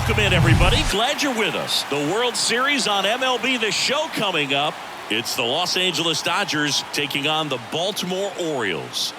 Welcome in, everybody. Glad you're with us. The World Series on MLB The Show coming up. It's the Los Angeles Dodgers taking on the Baltimore Orioles.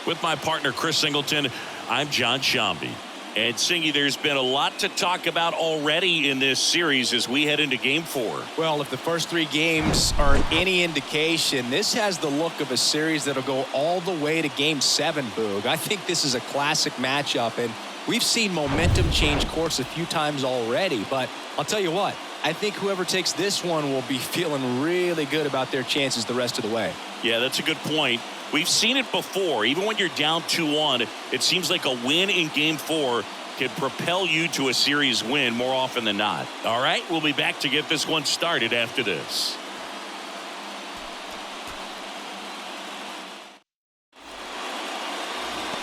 With my partner, Chris Singleton, I'm John Shambi. And Singy, there's been a lot to talk about already in this series as we head into Game 4. Well, if the first 3 games are any indication, this has the look of a series that'll go all the way to Game 7, Boog. I think this is a classic matchup, and we've seen momentum change course a few times already. But I'll tell you what, I think whoever takes this one will be feeling really good about their chances the rest of the way. Yeah, that's a good point. We've seen it before. Even when you're down 2-1, it seems like a win in Game 4 can propel you to a series win more often than not. All right, we'll be back to get this one started after this.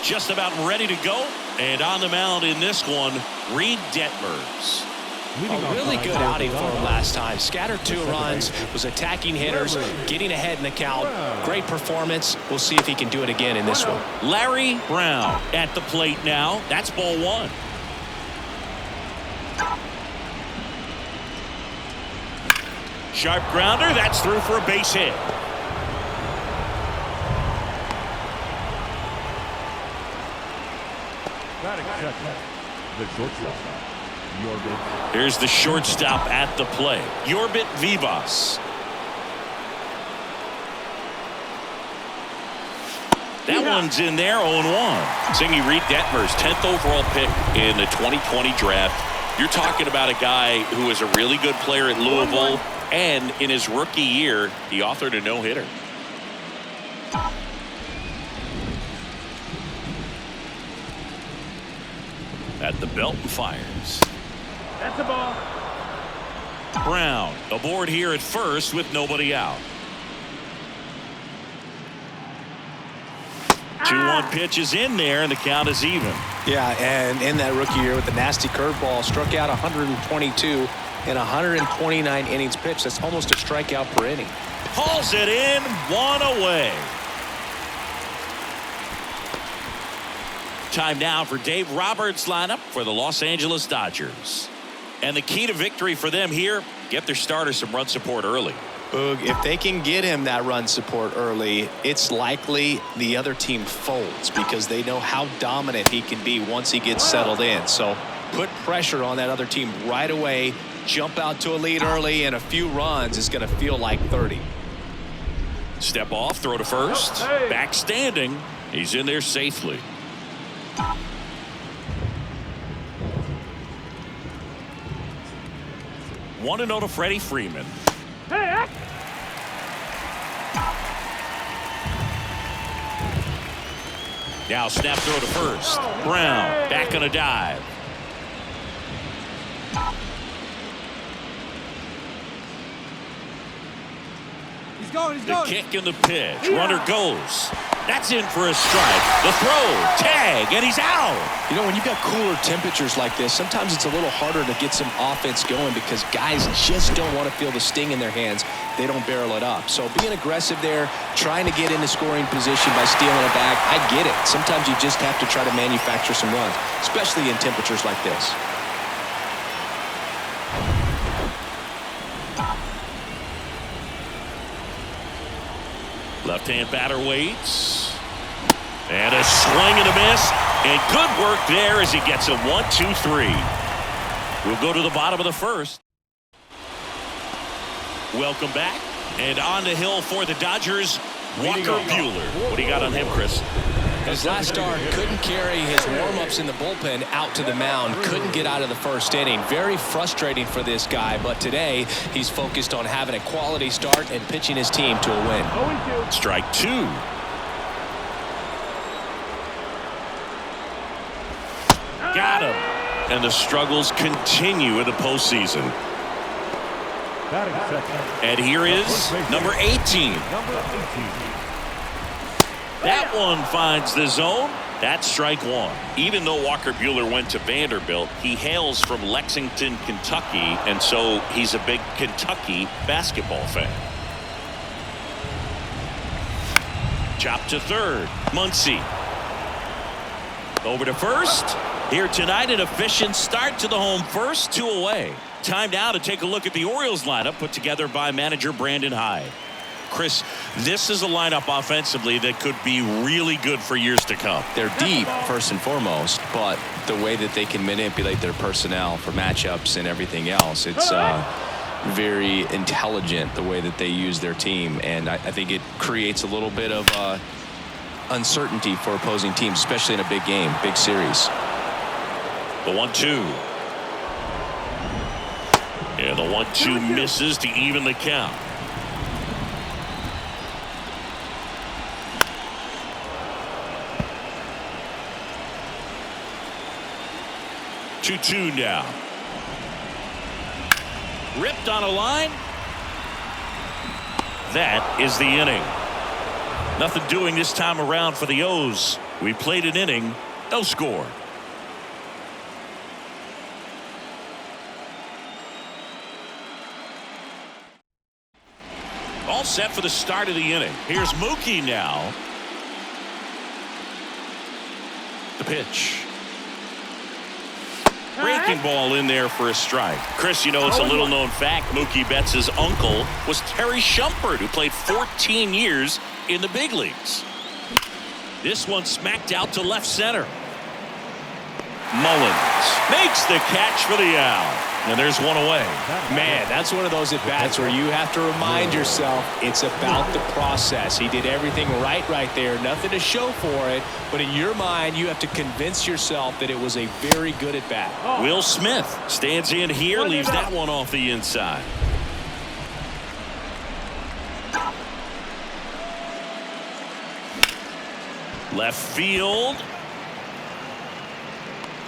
Just about ready to go. And on the mound in this one, Reed Detmers. A really good outing for him last time. Scattered 2 runs, was attacking hitters, getting ahead in the count. Great performance. We'll see if he can do it again in this one. Larry Brown at the plate now. That's ball 1. Sharp grounder. That's through for a base hit. The shortstop. Here's the shortstop at the play. Yorbit Vivas. That one's in there, 0-1. Singy, Reed Detmers, 10th overall pick in the 2020 draft. You're talking about a guy who is a really good player at Louisville, and in his rookie year, he authored a no-hitter. At the belt and fires. That's a ball. Brown aboard here at first with nobody out. 2-1 pitch is in there, and the count is even. Yeah, and in that rookie year with the nasty curveball, struck out 122 in 129 innings pitched. That's almost a strikeout per inning. Hauls it in, 1 away. Time now for Dave Roberts' lineup for the Los Angeles Dodgers. And the key to victory for them here, get their starter some run support early. Boog, if they can get him that run support early, it's likely the other team folds because they know how dominant he can be once he gets settled in. So put pressure on that other team right away, jump out to a lead early, and a few runs is going to feel like 30. Step off, throw to first. Back standing. He's in there safely. One to 0 to Freddie Freeman. Now snap throw to first. Brown back on a dive. He's going. The kick and the pitch. Runner goes. That's in for a strike. The throw, tag, and he's out. You know, when you've got cooler temperatures like this, sometimes it's a little harder to get some offense going because guys just don't want to feel the sting in their hands. They don't barrel it up. So being aggressive there, trying to get into scoring position by stealing it back, I get it. Sometimes you just have to try to manufacture some runs, especially in temperatures like this. Left-hand batter waits. And a swing and a miss. And good work there as he gets a 1-2-3. We'll go to the bottom of the first. Welcome back. And on the hill for the Dodgers, Walker Buehler. What do you got on him, Chris? His last start couldn't carry his warm-ups in the bullpen out to the mound. Couldn't get out of the first inning. Very frustrating for this guy, but today he's focused on having a quality start and pitching his team to a win. Strike 2. Got him. And the struggles continue in the postseason. And here is number 18. That one finds the zone. That's strike 1. Even though Walker Buehler went to Vanderbilt, he hails from Lexington, Kentucky, and so he's a big Kentucky basketball fan. Chop to third. Muncy. Over to first. Here tonight, an efficient start to the home first, 2 away. Time now to take a look at the Orioles lineup put together by manager Brandon Hyde. Chris, this is a lineup offensively that could be really good for years to come. They're deep, first and foremost, but the way that they can manipulate their personnel for matchups and everything else, it's very intelligent the way that they use their team, and I think it creates a little bit of uncertainty for opposing teams, especially in a big game, big series. The 1-2. And the 1-2 misses to even the count. Two now. Ripped on a line. That is the inning. Nothing doing this time around for the O's. We played an inning, no score. All set for the start of the inning. Here's Mookie now. The pitch. Breaking ball in there for a strike. Chris, you know, it's a little known fact. Mookie Betts' uncle was Terry Shumpert, who played 14 years in the big leagues. This one smacked out to left center. Mullins makes the catch for the out. And there's one away. Man, that's one of those at-bats where you have to remind yourself it's about the process. He did everything right there. Nothing to show for it. But in your mind, you have to convince yourself that it was a very good at-bat. Will Smith stands in here, leaves that one off the inside. Left field.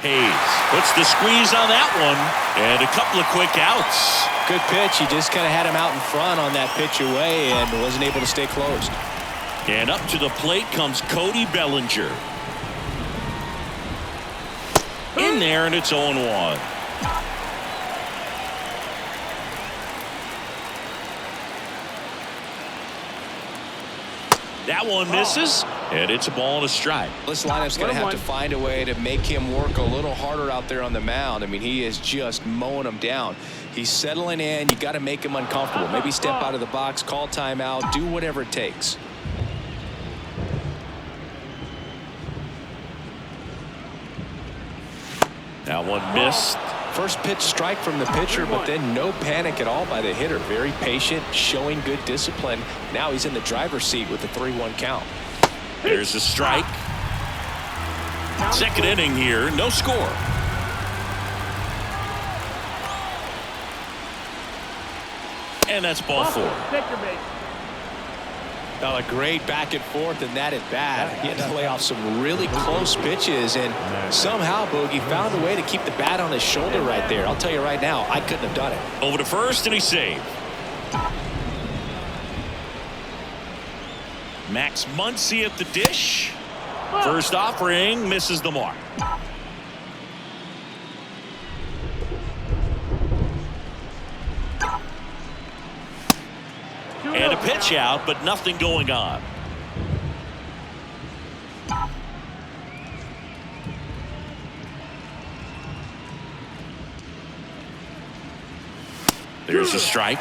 Hayes puts the squeeze on that one, and a couple of quick outs. Good pitch. He just kind of had him out in front on that pitch away and wasn't able to stay closed. And up to the plate comes Cody Bellinger. In there, and it's 0-1. That one misses, and it's a ball and a strike. This lineup's going to have to find a way to make him work a little harder out there on the mound. I mean, he is just mowing them down. He's settling in. You got to make him uncomfortable. Maybe step out of the box, call timeout, do whatever it takes. That one missed. First pitch strike from the pitcher, but then no panic at all by the hitter. Very patient, showing good discipline. Now he's in the driver's seat with the 3-1 count. There's a strike. Second inning here, no score. And that's ball 4. Now a great back and forth in that at bat. He had to lay off some really close pitches, and somehow Boogie found a way to keep the bat on his shoulder right there. I'll tell you right now, I couldn't have done it. Over to first, and he saved. Max Muncy at the dish. First offering misses the mark. And a pitch out, but nothing going on. There's a strike.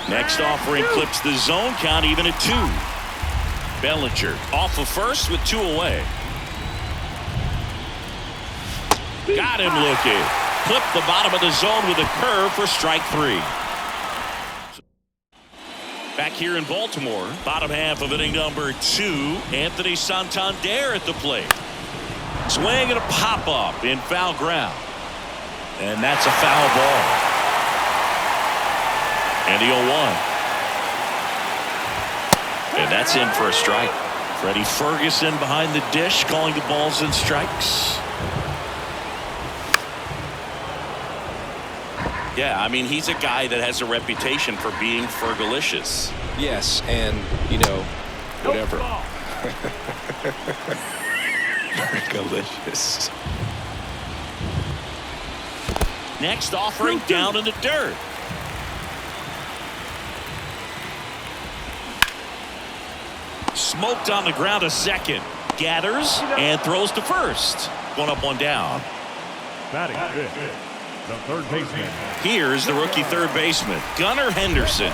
Next offering clips the zone count even at 2. Bellinger off of first with 2 away. Got him looking. Clipped the bottom of the zone with a curve for strike 3. Back here in Baltimore, bottom half of inning number 2. Anthony Santander at the plate. Swing and a pop-up in foul ground. And that's a foul ball. And the 0-1. And that's in for a strike. Freddie Ferguson behind the dish calling the balls and strikes. Yeah, I mean, he's a guy that has a reputation for being Fergalicious. Yes, and, you know, whatever. Fergalicious. Next offering down in the dirt. Smoked on the ground a second. Gathers and throws to first. One up, one down. Batting fifth, the third baseman. Here's the rookie third baseman, Gunnar Henderson.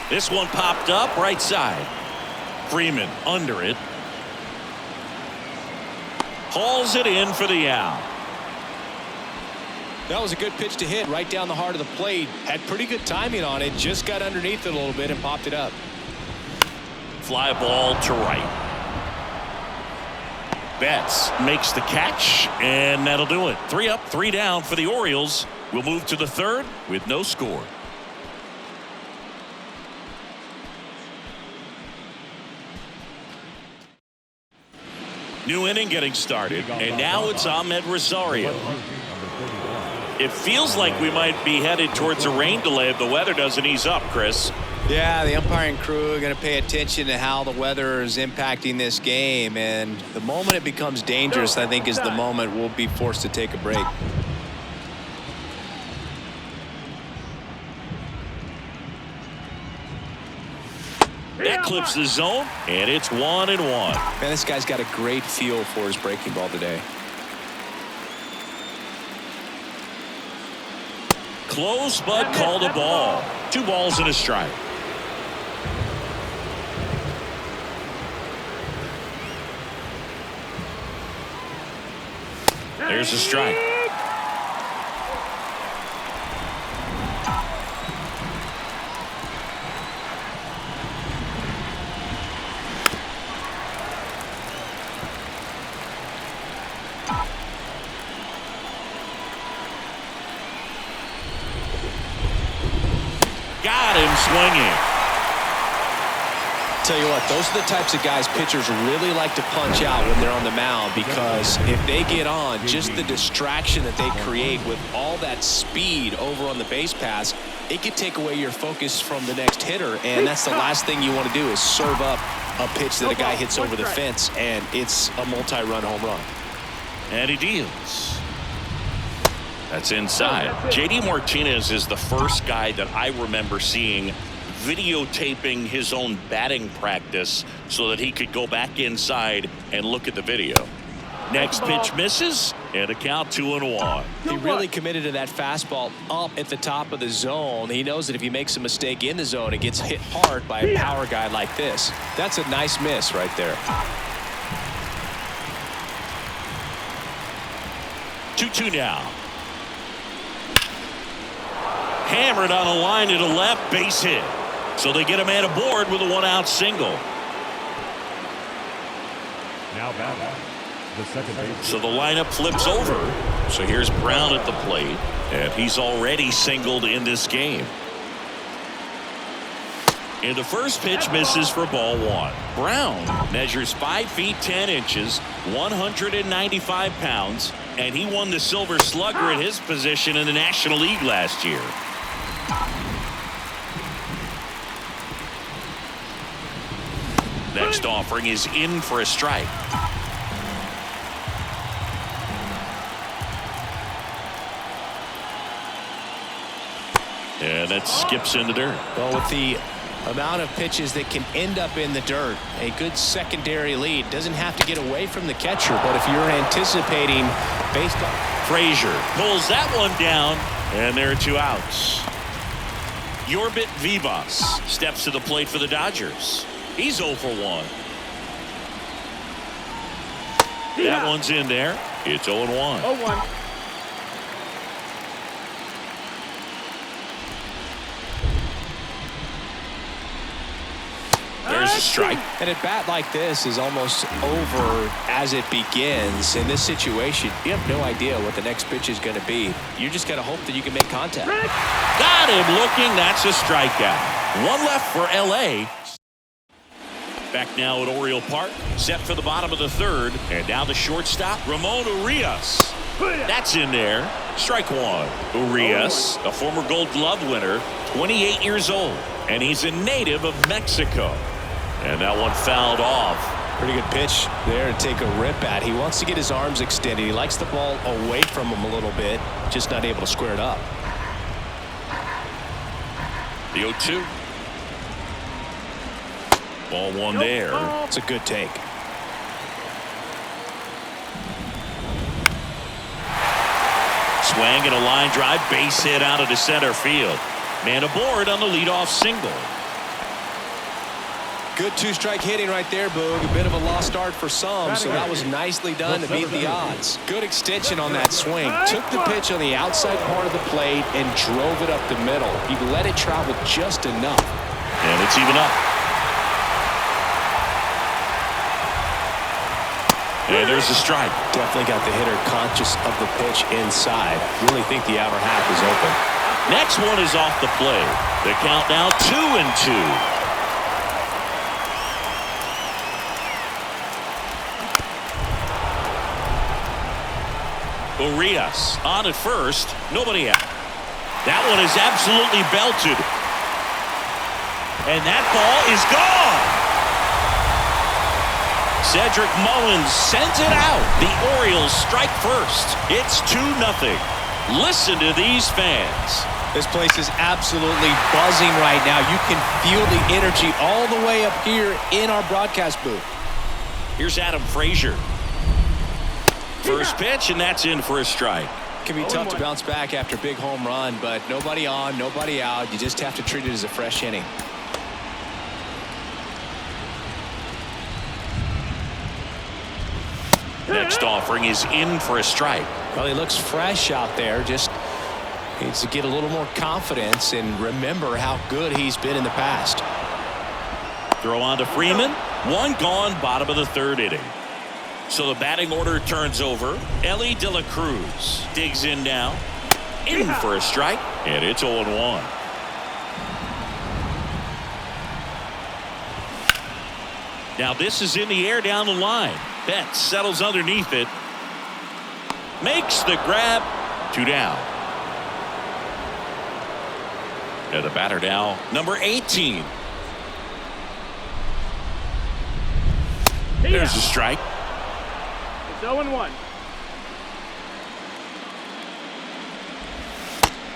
This one popped up right side. Freeman under it. Hauls it in for the out. That was a good pitch to hit right down the heart of the plate. Had pretty good timing on it. Just got underneath it a little bit and popped it up. Fly ball to right. Betts makes the catch, and that'll do it. 3 up, 3 down for the Orioles. We'll move to the third with no score. New inning getting started, and now it's Ahmed Rosario. It feels like we might be headed towards a rain delay if the weather doesn't ease up, Chris. Yeah, the umpiring crew are going to pay attention to how the weather is impacting this game, and the moment it becomes dangerous, I think, is the moment we'll be forced to take a break. That clips the zone, and it's 1-1. Man, this guy's got a great feel for his breaking ball today. Close, but called a ball. 2 balls and a strike. There's a strike. Got him swinging. Tell you what, those are the types of guys pitchers really like to punch out when they're on the mound, because if they get on, just the distraction that they create with all that speed over on the base pass, it could take away your focus from the next hitter, and that's the last thing you want to do is serve up a pitch that a guy hits over the fence, and it's a multi-run home run. And he deals. That's inside. J.D. Martinez is the first guy that I remember seeing videotaping his own batting practice so that he could go back inside and look at the video. Next pitch misses, and a count 2-1. He really committed to that fastball up at the top of the zone. He knows that if he makes a mistake in the zone, it gets hit hard by a power guy like this. That's a nice miss right there. 2-2 now. Hammered on a line to the left, base hit. So they get a man aboard with a 1-out single. Now batting, the second baseman. So the lineup flips over. So here's Brown at the plate, and he's already singled in this game. And the first pitch misses for ball 1. Brown measures 5 feet 10 inches, 195 pounds, and he won the Silver Slugger at his position in the National League last year. Next offering is in for a strike. And that skips in the dirt. Well, with the amount of pitches that can end up in the dirt, a good secondary lead doesn't have to get away from the catcher, but if you're anticipating based on... Frazier pulls that one down, and there are 2 outs. Yorbit Vivas steps to the plate for the Dodgers. He's 0 for 1. That one's in there. It's 0-1. 0-1. There's a strike. And a bat like this is almost over as it begins. In this situation, you have no idea what the next pitch is going to be. You just got to hope that you can make contact. Got him looking. That's a strikeout. 1 left for L.A. Back now at Oriole Park, set for the bottom of the third, and now the shortstop, Ramon Urias. That's in there. Strike 1. Urias, a former Gold Glove winner, 28 years old, and he's a native of Mexico. And that one fouled off. Pretty good pitch there to take a rip at. He wants to get his arms extended. He likes the ball away from him a little bit, just not able to square it up. The 0-2. Ball one there. It's a good take. Swing and a line drive, base hit out of the center field. Man aboard on the leadoff single. Good two-strike hitting right there, Boog. A bit of a lost start for some, so that was nicely done to beat the odds. Good extension on that swing. Took the pitch on the outside part of the plate and drove it up the middle. He let it travel just enough. And it's even up. And there's a strike. Definitely got the hitter conscious of the pitch inside. Really think the outer half is open. Next one is off the play. The count now 2-2. Orioles on at first. Nobody out. That one is absolutely belted. And that ball is gone. Cedric Mullins sends it out. The Orioles strike first. It's 2-0. Listen to these fans. This place is absolutely buzzing right now. You can feel the energy all the way up here in our broadcast booth. Here's Adam Frazier. First pitch, and that's in for a strike. Can be tough to bounce back after a big home run, but nobody on, nobody out. You just have to treat it as a fresh inning. Next offering is in for a strike. Well, he looks fresh out there. Just needs to get a little more confidence and remember how good he's been in the past. Throw on to Freeman. One gone, bottom of the third inning. So the batting order turns over. Ellie De La Cruz digs in now. In for a strike, and it's 0-1. Now this is in the air down the line. Betts settles underneath it. Makes the grab. 2 down. And the batter now, number 18. There's the strike. It's 0-1.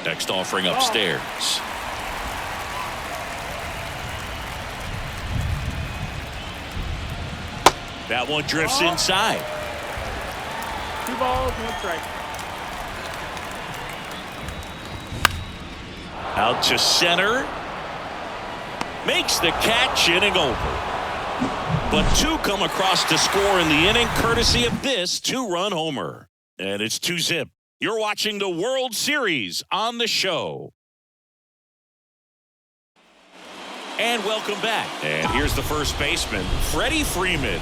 Next offering upstairs. That one drifts inside. 2 balls, 1 strike. Out to center. Makes the catch, inning over. But 2 come across to score in the inning, courtesy of this 2-run homer. And it's 2-0. You're watching the World Series on the show. And welcome back. And here's the first baseman, Freddie Freeman.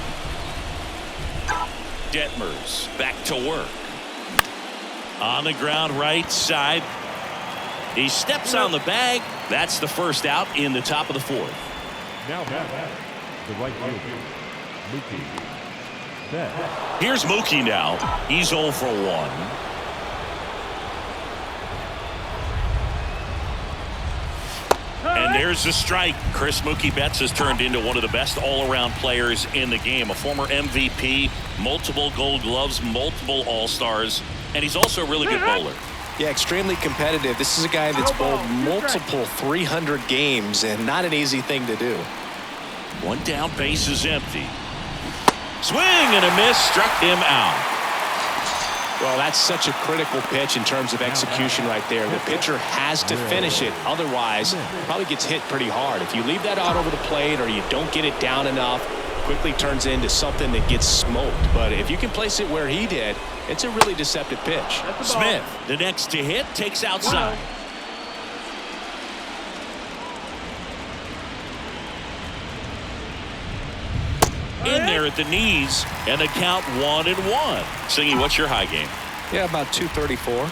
Detmers back to work. On the ground right side. He steps on the bag. That's the first out in the top of the 4th. Now back, the right fielder, Mookie Betts. Here's Mookie now. He's 0 for 1. And there's the strike. Chris Mookie Betts has turned into one of the best all-around players in the game. A former MVP, multiple Gold Gloves, multiple All-Stars, and he's also a really good bowler. Yeah, extremely competitive. This is a guy that's bowled multiple 300 games, and not an easy thing to do. 1 down, base is empty. Swing and a miss, struck him out. Well, that's such a critical pitch in terms of execution right there. The pitcher has to finish it. Otherwise, probably gets hit pretty hard. If you leave that out over the plate or you don't get it down enough, quickly turns into something that gets smoked. But if you can place it where he did, it's a really deceptive pitch. Smith, the next to hit, takes outside. In there at the knees, and the count 1-1. Singy, what's your high game? Yeah, about 234.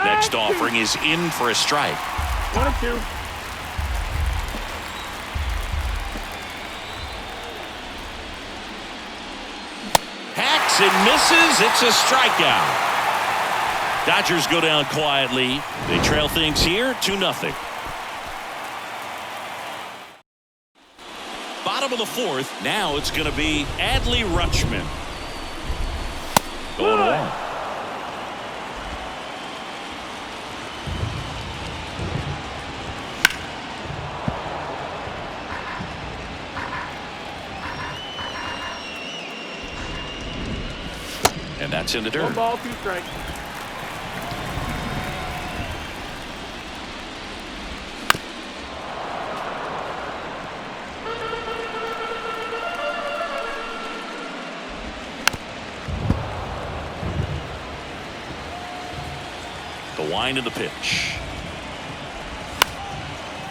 Next offering is in for a strike. 1-2. Hacks and misses. It's a strikeout. Dodgers go down quietly. They trail things here 2-0. of the fourth. Now it's going to be Adley Rutschman. 0-1. And that's in the dirt. 1 ball, 2 strikes. The wind of the pitch.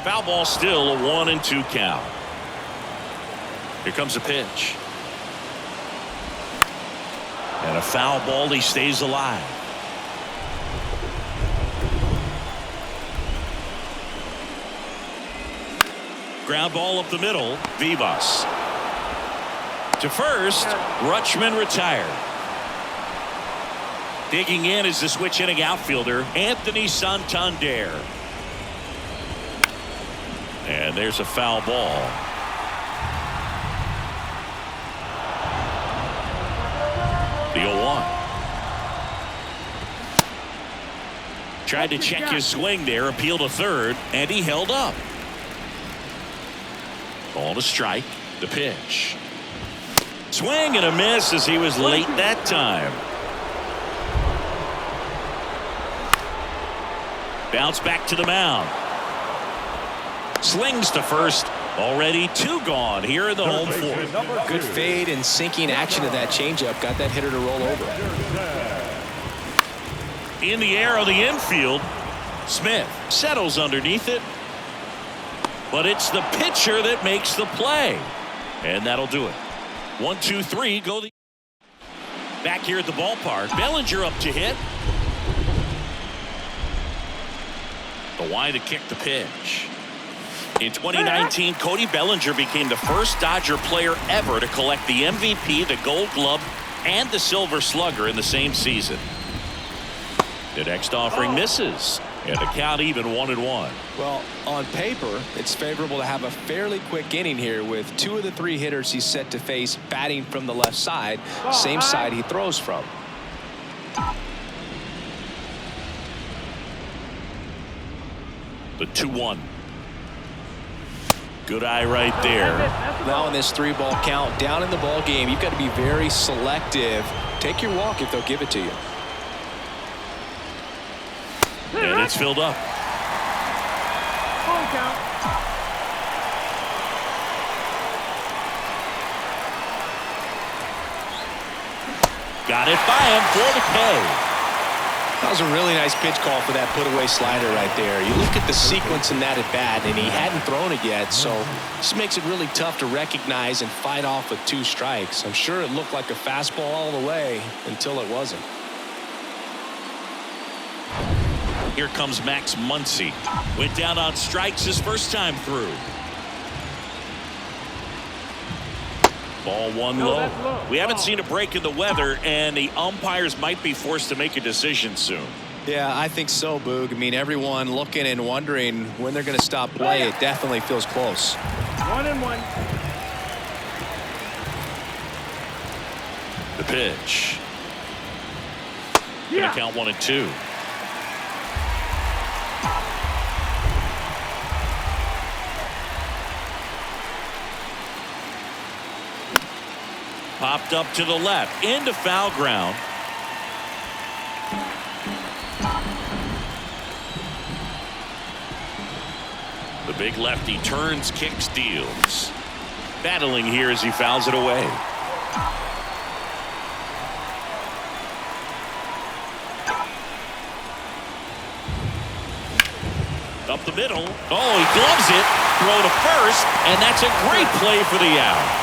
Foul ball, still a 1-2 count. Here comes the pitch. And a foul ball. He stays alive. Ground ball up the middle. Vivas. To first. Rutschman retired. Digging in is the switch hitting outfielder, Anthony Santander. And there's a foul ball. The 0-1. Tried to check his swing there, appeal to third, and he held up. Ball to strike. The pitch. Swing and a miss as he was late that time. Bounce back to the mound. Slings to first. Already 2 gone here in the home fourth. Good fade and sinking action of that changeup. Got that hitter to roll over. In the air on the infield. Smith settles underneath it. But it's the pitcher that makes the play. And that'll do it. 1, 2, 3. Go the back here at the ballpark. Bellinger up to hit. The wind to kick the pitch. In 2019, Cody Bellinger became the first Dodger player ever to collect the MVP, the Gold Glove, and the Silver Slugger in the same season. The next offering misses, and the count even 1-1. Well, on paper, it's favorable to have a fairly quick inning here with 2 of the 3 hitters he's set to face batting from the left side, same side he throws from. The 2-1. Good eye right there. Now in this 3-ball count, down in the ball game, you've got to be very selective. Take your walk if they'll give it to you. And it's filled up. Full count. Got it by him for the K. That was a really nice pitch call for that put-away slider right there. You look at the sequence in that at bat, and he hadn't thrown it yet, so this makes it really tough to recognize and fight off with 2 strikes. I'm sure it looked like a fastball all the way until it wasn't. Here comes Max Muncy. Went down on strikes his first time through. Ball 1 low. We haven't seen a break in the weather, and the umpires might be forced to make a decision soon. Yeah, I think so, Boog. I mean, everyone looking and wondering when they're going to stop play. It definitely feels close. 1-1. The pitch. Gonna count 1-2. Popped up to the left into foul ground. The big lefty turns, kicks, deals. Battling here as he fouls it away. Up the middle. Oh, he gloves it. Throw to first, and that's a great play for the out.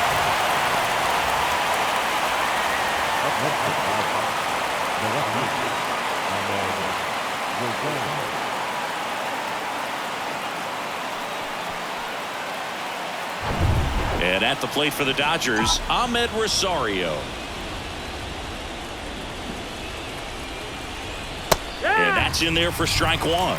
And at the plate for the Dodgers, Ahmed Rosario. And that's in there for strike 1.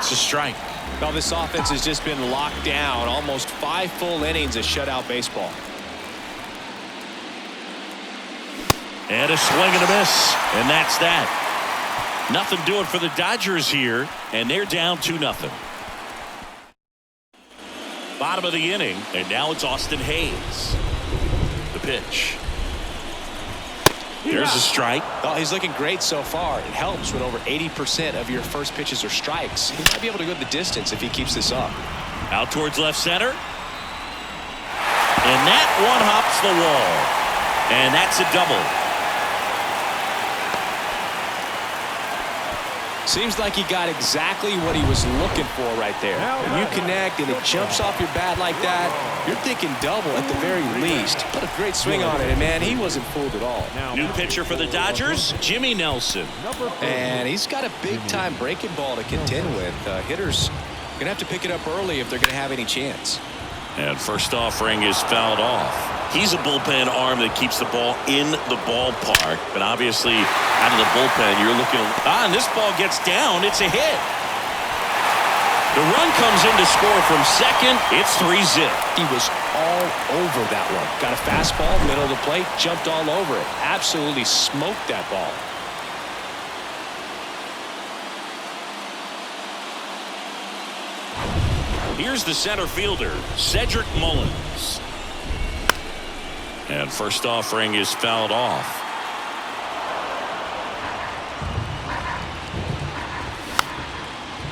It's a strike. Well, this offense has just been locked down. Almost 5 full innings of shutout baseball. And a swing and a miss. And that's that. Nothing doing for the Dodgers here. And they're down 2-0. Bottom of the inning. And now it's Austin Hayes. The pitch. There's a strike. Oh, he's looking great so far. It helps when over 80% of your first pitches are strikes. He might be able to go the distance if he keeps this up. Out towards left center. And that one hops the wall. And that's a double. Seems like he got exactly what he was looking for right there. When you connect and it jumps off your bat like that, you're thinking double at the very least. Put a great swing on it, and man, he wasn't fooled at all. New pitcher for the Dodgers, Jimmy Nelson. And he's got a big-time breaking ball to contend with. Hitters going to have to pick it up early if they're going to have any chance. And first offering is fouled off. He's a bullpen arm that keeps the ball in the ballpark. But obviously, out of the bullpen, you're looking. And this ball gets down. It's a hit. The run comes in to score from second. It's 3-0. He was all over that one. Got a fastball, middle of the plate, jumped all over it. Absolutely smoked that ball. Here's the center fielder, Cedric Mullins. And first offering is fouled off.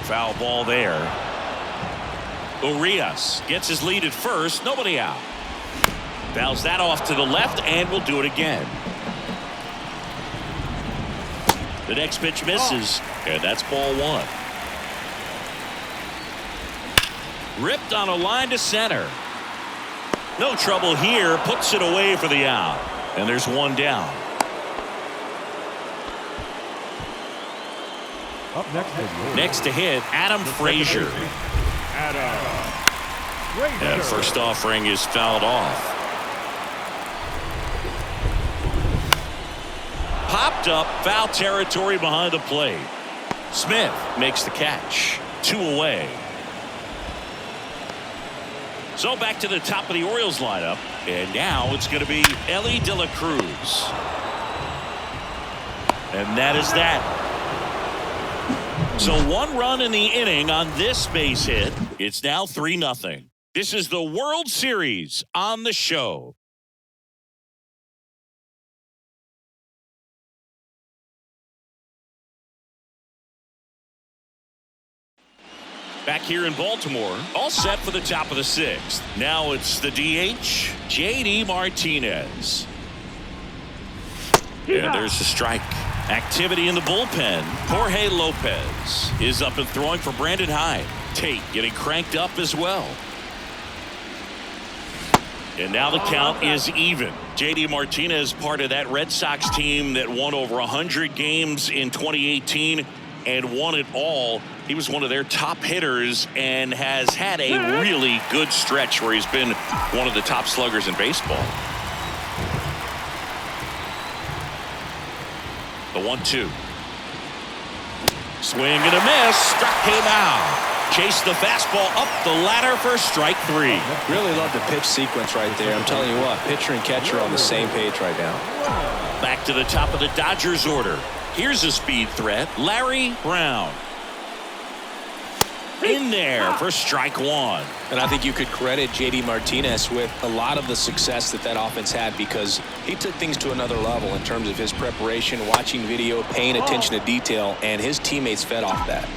Foul ball there. Urias gets his lead at first. Nobody out. Fouls that off to the left and will do it again. The next pitch misses. And that's ball 1. Ripped on a line to center. No trouble here. Puts it away for the out. And there's one down. Up Next to hit, Adam Frazier. And first offering is fouled off. Popped up, foul territory behind the plate. Smith makes the catch. 2 away. So back to the top of the Orioles lineup. And now it's going to be Elly De La Cruz. And that is that. So 1 run in the inning on this base hit. It's now 3-0. This is the World Series on the show. Back here in Baltimore, all set for the top of the 6th. Now it's the DH, J.D. Martinez. And there's the strike. Activity in the bullpen. Jorge Lopez is up and throwing for Brandon Hyde. Tate getting cranked up as well. And now the count is even. J.D. Martinez, part of that Red Sox team that won over 100 games in 2018 and won it all. He was one of their top hitters and has had a really good stretch where he's been one of the top sluggers in baseball. The 1-2. Swing and a miss. Struck him out. Chased the fastball up the ladder for strike 3. Really love the pitch sequence right there. I'm telling you what, pitcher and catcher on the same page right now. Back to the top of the Dodgers order. Here's a speed threat. Larry Brown. In there for strike 1. And I think you could credit J.D. Martinez with a lot of the success that offense had because he took things to another level in terms of his preparation, watching video, paying attention to detail, and his teammates fed off that.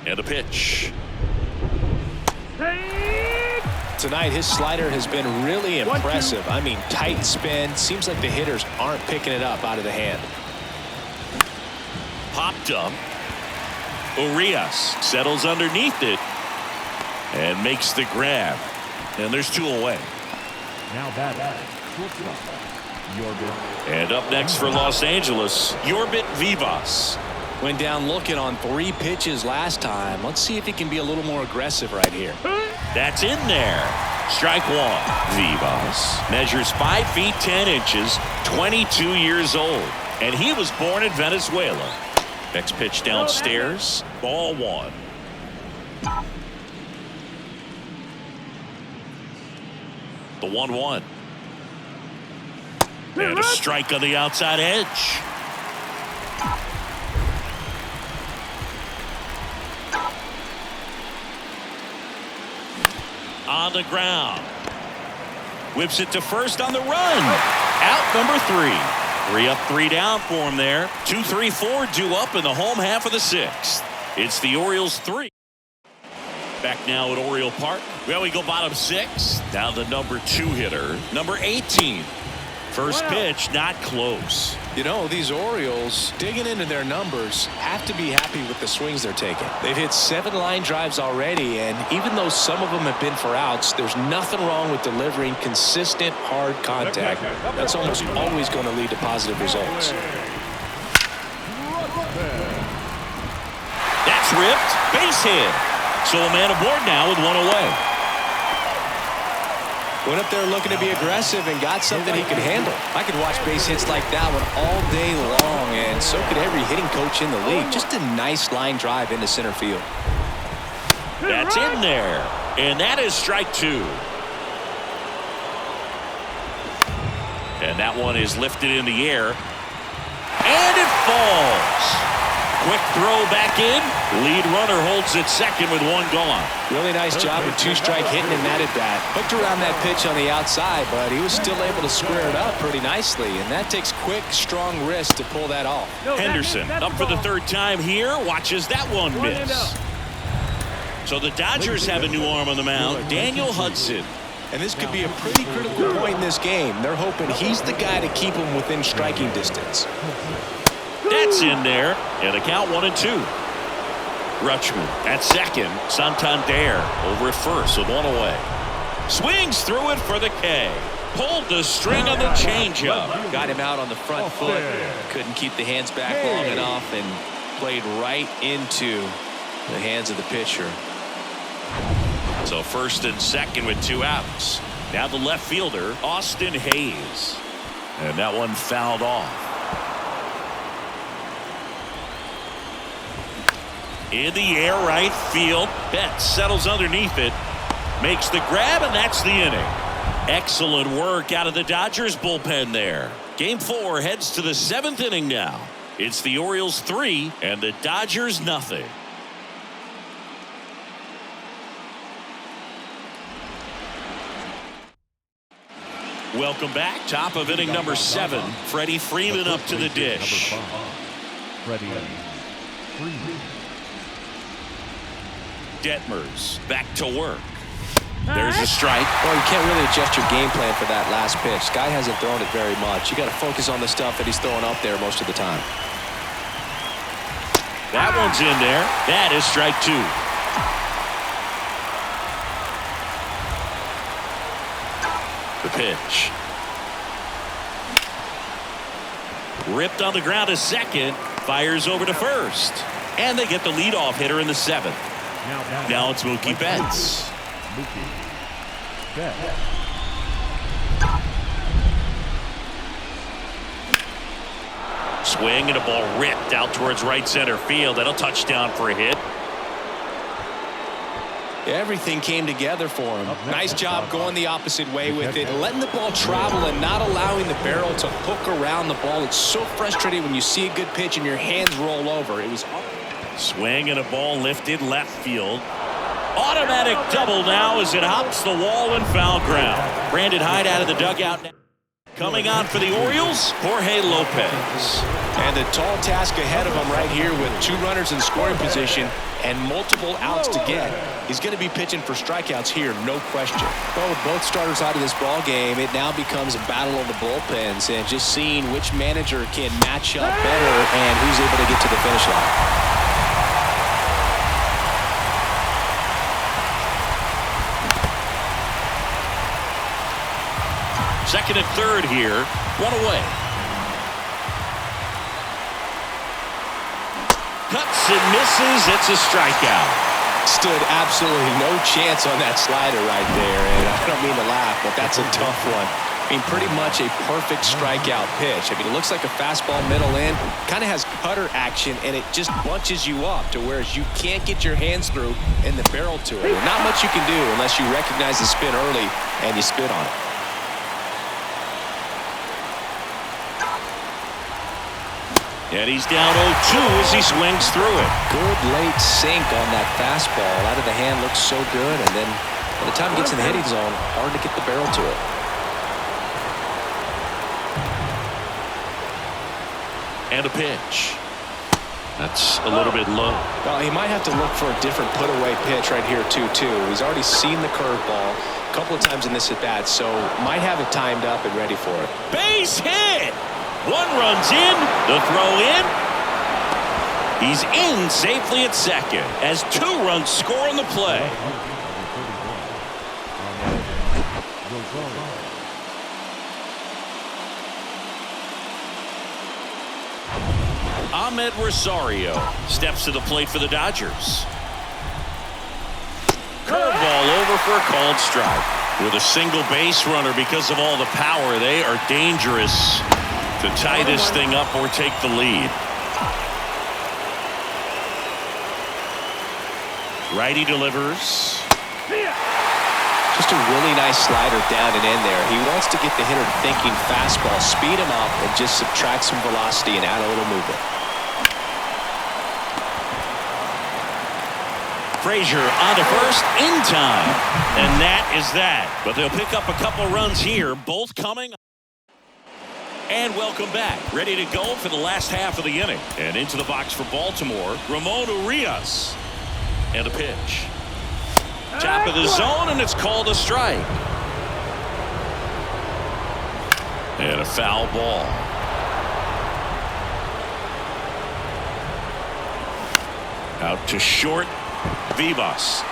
And a pitch. Tonight, his slider has been really impressive. I mean, tight spin. Seems like the hitters aren't picking it up out of the hand. Popped up. Urias settles underneath it and makes the grab. And there's 2 away. Now batting. And up next for Los Angeles, Yorbit Vivas. Went down looking on 3 pitches last time. Let's see if he can be a little more aggressive right here. That's in there. Strike 1. Vivas measures 5 feet 10 inches, 22 years old. And he was born in Venezuela. Next pitch downstairs. Ball one. The 1-1. And a strike on the outside edge. On the ground. Whips it to first on the run. Out number 3. 3 up, 3 down for him there. 2, 3, 4 due up in the home half of the 6th. It's the Orioles 3. Back now at Oriole Park. Well, we go bottom 6. Now the number 2 hitter, number 18. First pitch, not close. You know, these Orioles, digging into their numbers, have to be happy with the swings they're taking. They've hit 7 line drives already, and even though some of them have been for outs, there's nothing wrong with delivering consistent, hard contact. That's almost always going to lead to positive results. That's ripped. Base hit. So a man aboard now with 1 away. Went up there looking to be aggressive and got something he could handle. I could watch base hits like that one all day long, and so could every hitting coach in the league. Just a nice line drive into center field. That's in there. And that is strike 2. And that one is lifted in the air. And it falls. Quick throw back in. Lead runner holds at second with 1 gone. Really nice job with 2 strike hitting in that at bat. Hooked around that pitch on the outside, but he was still able to square it up pretty nicely, and that takes quick, strong wrist to pull that off. Henderson up for the 3rd time here. Watches that one miss. So the Dodgers have a new arm on the mound, Daniel Hudson. And this could be a pretty critical point in this game. They're hoping he's the guy to keep him within striking distance. That's in there, and the count 1-2. Rutschman at second. Santander over at first with 1 away. Swings through it for the K. Pulled the string on the changeup. Got him out on the front foot. Couldn't keep the hands back long enough and played right into the hands of the pitcher. So first and second with 2 outs. Now the left fielder, Austin Hayes. And that one fouled off. In the air, right field. Betts settles underneath it. Makes the grab, and that's the inning. Excellent work out of the Dodgers bullpen there. Game 4 heads to the 7th inning now. It's the Orioles 3 and the Dodgers nothing. Welcome back. Top of inning number 7. Freddie Freeman up to the dish. Freddie Freeman. Detmers back to work. There's a strike. Well, you can't really adjust your game plan for that last pitch. Guy hasn't thrown it very much. You got to focus on the stuff that he's throwing up there most of the time. That one's in there. That is strike 2. The pitch. Ripped on the ground to second. Fires over to first. And they get the leadoff hitter in the 7th. Now it's Mookie Betts. Mookie Betts. Swing and a ball ripped out towards right center field. That'll touchdown for a hit. Everything came together for him. Nice job going the opposite way with it, letting the ball travel and not allowing the barrel to hook around the ball. It's so frustrating when you see a good pitch and your hands roll over. It was swing and a ball lifted left field. Automatic double now as it hops the wall and foul ground. Brandon Hyde out of the dugout now. Coming on for the Orioles, Jorge Lopez. And the tall task ahead of him right here with 2 runners in scoring position and multiple outs to get. He's going to be pitching for strikeouts here, no question. Well, with both starters out of this ball game, it now becomes a battle of the bullpens and just seeing which manager can match up better and who's able to get to the finish line. Second and third here. 1 away. Cuts and misses. It's a strikeout. Stood absolutely no chance on that slider right there. And I don't mean to laugh, but that's a tough one. mean, pretty much a perfect strikeout pitch. I mean, it looks like a fastball middle in, kind of has cutter action, and it just bunches you up to whereas you can't get your hands through and the barrel to it. Not much you can do unless you recognize the spin early and you spit on it. And he's down 0-2 as he swings through it. Good late sink on that fastball. Out of the hand looks so good, and then by the time it gets in the hitting zone, hard to get the barrel to it. And a pitch. That's a little bit low. Well, he might have to look for a different put-away pitch right here, 2-2. He's already seen the curveball a couple of times in this at-bat, so might have it timed up and ready for it. Base hit! One run's in. The throw in. He's in safely at second as 2 runs score on the play. Ahmed Rosario steps to the plate for the Dodgers. Curveball over for a called strike. With a single base runner, because of all the power, they are dangerous to tie this thing up or take the lead. Righty delivers. Just a really nice slider down and in there. He wants to get the hitter thinking fastball, speed him up, and just subtract some velocity and add a little movement. Frazier on to first in time. And that is that. But they'll pick up a couple runs here, both coming. And welcome back. Ready to go for the last half of the inning. And into the box for Baltimore, Ramon Urias. And a pitch. Top of the zone, and it's called a strike. And a foul ball. Out to short, Vivas.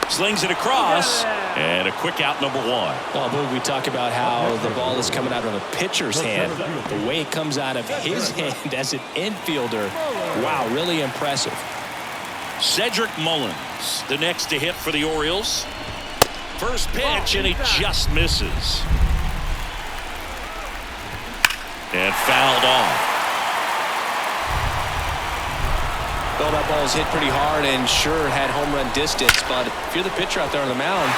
Slings it across, and a quick out, number 1. Well, Boog, we talk about how the ball is coming out of a pitcher's hand. The way it comes out of his hand as an infielder, wow, really impressive. Cedric Mullins, the next to hit for the Orioles. First pitch, and he just misses. And fouled off. Well, that ball was hit pretty hard and sure had home run distance, but if you're the pitcher out there on the mound,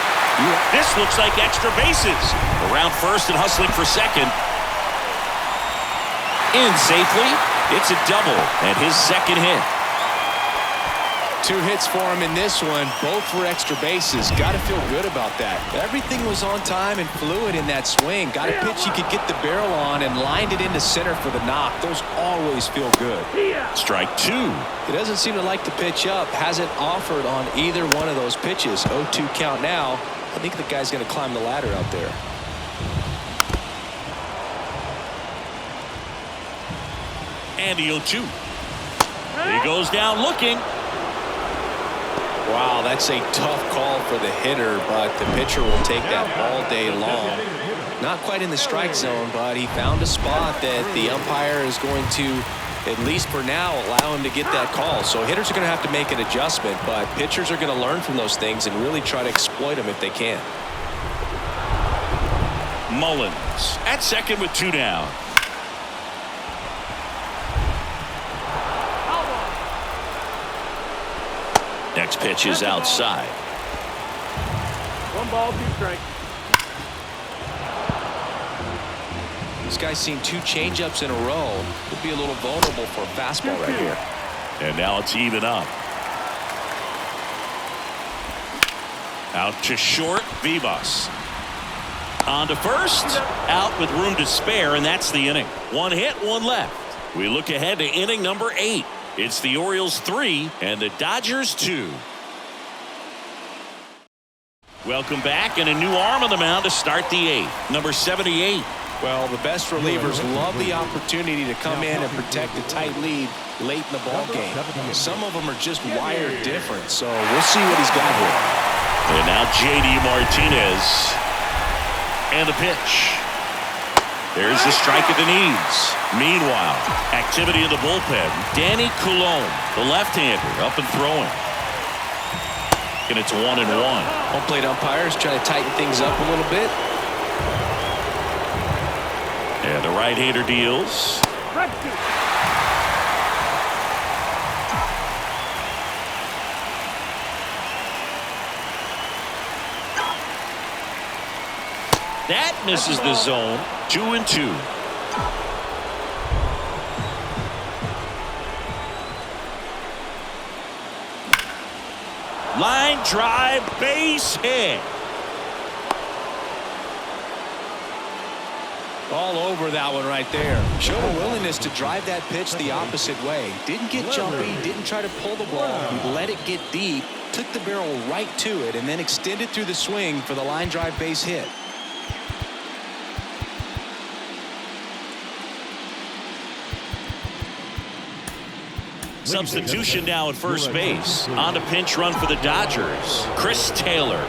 this looks like extra bases. Around first and hustling for second. In safely. It's a double and his second hit. 2 hits for him in this one, both for extra bases. Got to feel good about that. Everything was on time and fluid in that swing. Got a pitch he could get the barrel on and lined it into center for the knock. Those always feel good. Strike 2. He doesn't seem to like to pitch up. Hasn't offered on either one of those pitches. 0-2 count now. I think the guy's going to climb the ladder out there. And the 0-2. He goes down looking. Wow, that's a tough call for the hitter, but the pitcher will take that all day long. Not quite in the strike zone, but he found a spot that the umpire is going to, at least for now, allow him to get that call. So hitters are going to have to make an adjustment, but pitchers are going to learn from those things and really try to exploit them if they can. Mullins at second with 2 down. Next pitch is outside. 1 ball, 2 strikes. This guy's seen 2 changeups in a row. Could be a little vulnerable for a fastball right here. And now it's even up. Out to short, Vivas. On to first, out with room to spare, and that's the inning. 1 hit, 1 left. We look ahead to inning number 8. It's the Orioles 3 and the Dodgers 2. Welcome back, and a new arm on the mound to start the 8th. Number 78. Well, the best relievers love the opportunity to come in and protect a tight lead late in the ball game. Some of them are just wired different, so we'll see what he's got here. And now J.D. Martinez. And the pitch. There's the strike at the knees. Meanwhile, activity in the bullpen. Danny Coulombe, the left-hander, up and throwing. And it's 1-1. Home plate umpires try to tighten things up a little bit. And the right-hander deals. That misses the zone. 2-2. Line drive, base hit. All over that one right there. Showed a willingness to drive that pitch the opposite way. Didn't get jumpy, didn't try to pull the ball. He let it get deep, took the barrel right to it, and then extended through the swing for the line drive base hit. Substitution now at first base. On a pinch run for the Dodgers, Chris Taylor.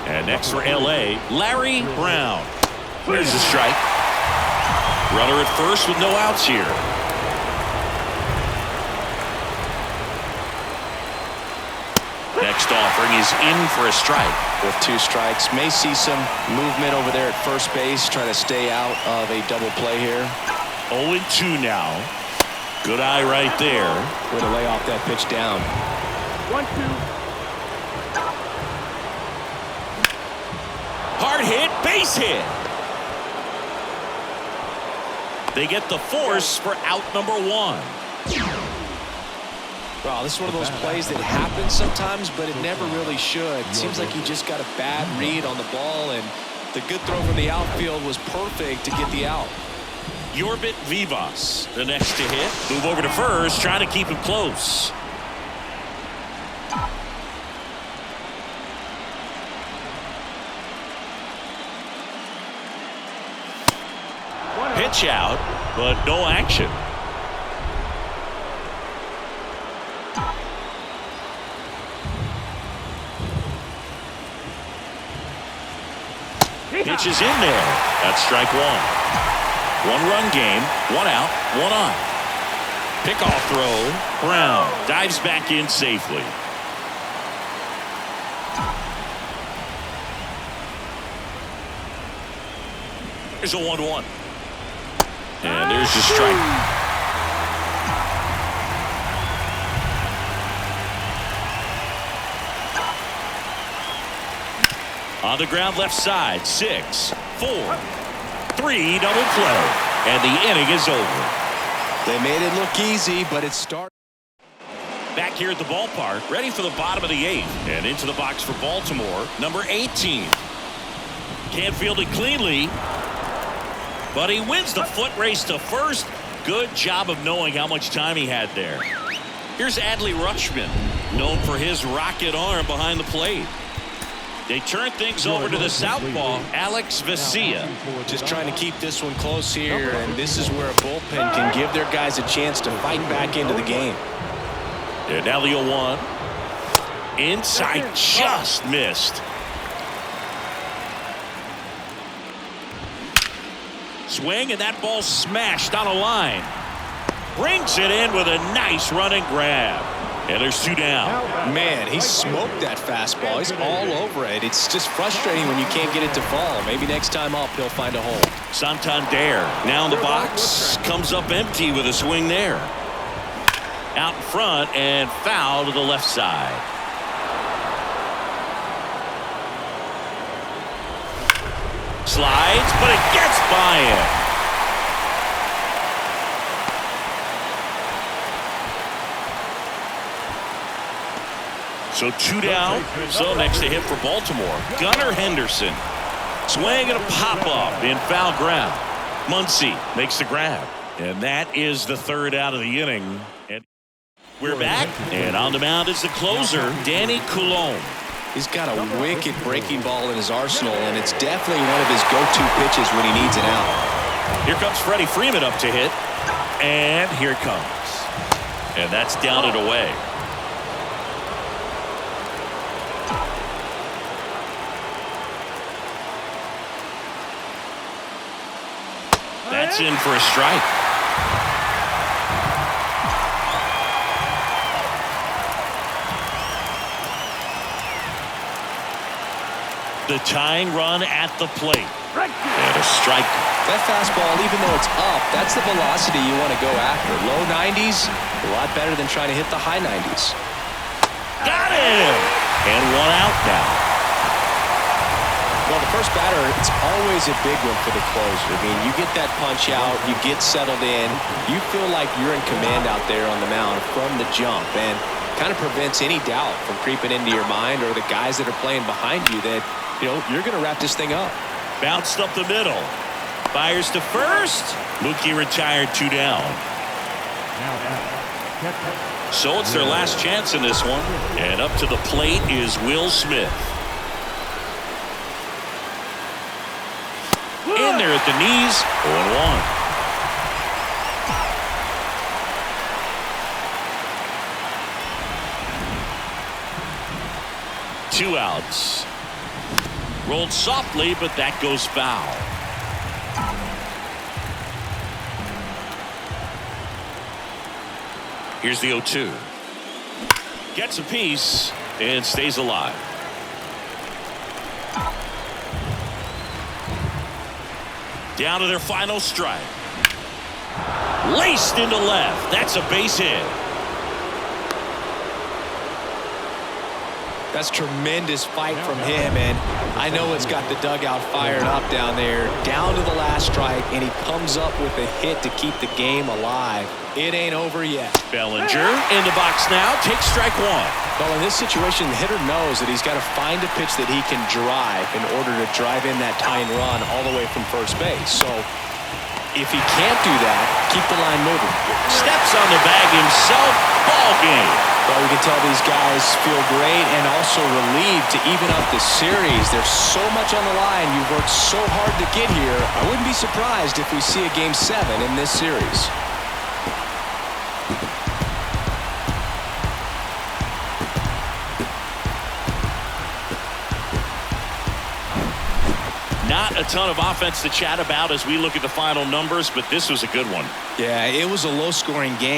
And next for LA, Larry Brown. There's a strike. Runner at first with no outs here. Next offering is in for a strike. With 2 strikes, may see some movement over there at first base, try to stay out of a double play here. 0-2 now. Good eye right there. Way to lay off that pitch down. 1-2. Hard hit, base hit. They get the force for out number 1. Wow, this is one of those plays that happens sometimes, but it never really should. It seems like he just got a bad read on the ball, and the good throw from the outfield was perfect to get the out. Yorbit Vivas, the next to hit. Move over to first, trying to keep him close. Pitch out, but no action. Pitch is in there. That's strike 1. 1-run game, 1 out, 1 on. Pickoff throw. Brown dives back in safely. Here's a 1-1. And there's the strike. On the ground left side, 6, 4, 3, double play. And the inning is over. They made it look easy, but it started. Back here at the ballpark, ready for the bottom of the 8th. And into the box for Baltimore, number 18. Can't field it cleanly, but he wins the foot race to first. Good job of knowing how much time he had there. Here's Adley Rutschman, known for his rocket arm behind the plate. They turn things over to the southpaw, Alex Vesia. Just trying to keep this one close here, and this is where a bullpen can give their guys a chance to fight back into the game. And now the 0-1. Inside, just missed. Swing, and that ball smashed on a line. Brings it in with a nice running grab. And there's 2 down. Man, he smoked that fastball. He's all over it. It's just frustrating when you can't get it to fall. Maybe next time up he'll find a hole. Santander now in the box. Comes up empty with a swing there. Out in front and foul to the left side. Slides, but it gets by him. So 2 down. So next to hit for Baltimore, Gunnar Henderson. Swing and a pop-up in foul ground. Muncy makes the grab. And that is the 3rd out of the inning. And we're back. And on the mound is the closer, Danny Coulombe. He's got a wicked breaking ball in his arsenal, and it's definitely one of his go-to pitches when he needs an out. Here comes Freddie Freeman up to hit. And here it comes. And that's down and away. That's in for a strike. The tying run at the plate. Strike two. And a strike. That fastball, even though it's up, that's the velocity you want to go after. Low 90s, a lot better than trying to hit the high 90s. Got him! And one out now. Well, the first batter, it's always a big one for the closer. I mean, you get that punch out, you get settled in, you feel like you're in command out there on the mound from the jump, and kind of prevents any doubt from creeping into your mind or the guys that are playing behind you that, you know, you're going to wrap this thing up. Bounced up the middle. Fires to first. Mookie retired, 2 down. So it's their last chance in this one. And up to the plate is Will Smith. In there at the knees, 0-1. 2 outs. Rolled softly, but that goes foul. Here's the 0-2. Gets a piece and stays alive. Down to their final strike. Laced into left. That's a base hit. That's tremendous fight from him, and I know it's got the dugout fired up down there. Down to the last strike, and he comes up with a hit to keep the game alive. It ain't over yet. Bellinger in the box now. Takes strike 1. Well, in this situation, the hitter knows that he's got to find a pitch that he can drive in order to drive in that tying run all the way from first base. So if he can't do that, keep the line moving. Steps on the bag himself. Ball game. Well, you can tell these guys feel great and also relieved to even up the series. There's so much on the line. You've worked so hard to get here. I wouldn't be surprised if we see a Game 7 in this series. Not a ton of offense to chat about as we look at the final numbers, but this was a good one. Yeah, it was a low-scoring game.